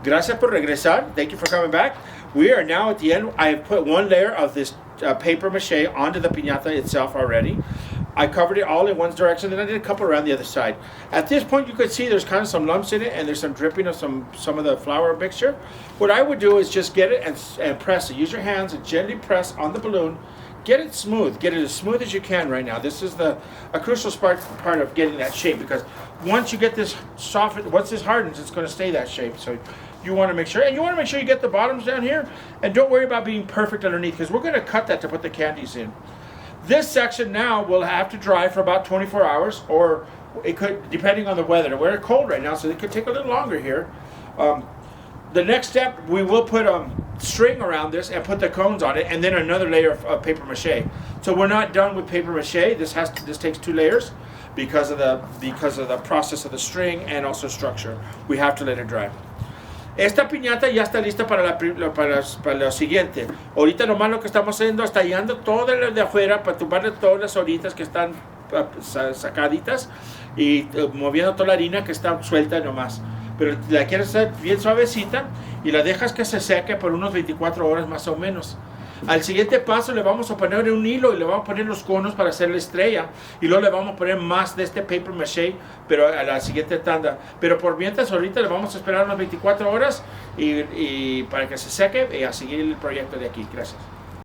Gracias por regresar. Thank you for coming back. We are now at the end. I have put one layer of this paper mache onto the piñata itself already. I covered it all in one direction, then I did a couple around the other side. At this point, you could see there's kind of some lumps in it, and there's some dripping of some of the flour mixture. What I would do is just get it and press it. Use your hands and gently press on the balloon. Get it smooth. Get it as smooth as you can right now. This is a crucial part of getting that shape, because once you get this soft, once this hardens, it's going to stay that shape. So you want to make sure, and you want to make sure you get the bottoms down here, and don't worry about being perfect underneath, because we're going to cut that to put the candies in. This section now will have to dry for about 24 hours, or it could, depending on the weather. We're cold right now, so it could take a little longer here. The next step, we will put string around this and put the cones on it, and then another layer of paper mache. So we're not done with paper mache. This takes 2 layers because of the process of the string and also structure. We have to let it dry. Esta piñata ya está lista para lo siguiente. Ahorita nomás lo que estamos haciendo es tallando todo lo de afuera para tumbarle todas las horitas que están sacaditas y moviendo toda la harina que está suelta nomás. Pero la quieres hacer bien suavecita y la dejas que se seque por unos 24 horas más o menos. Al siguiente paso le vamos a poner un hilo y le vamos a poner los conos para hacer la estrella, y luego le vamos a poner más de este paper mache, pero a la siguiente tanda. Pero por mientras ahorita le vamos a esperar unas 24 horas y para que se seque y a seguir el proyecto de aquí. Gracias.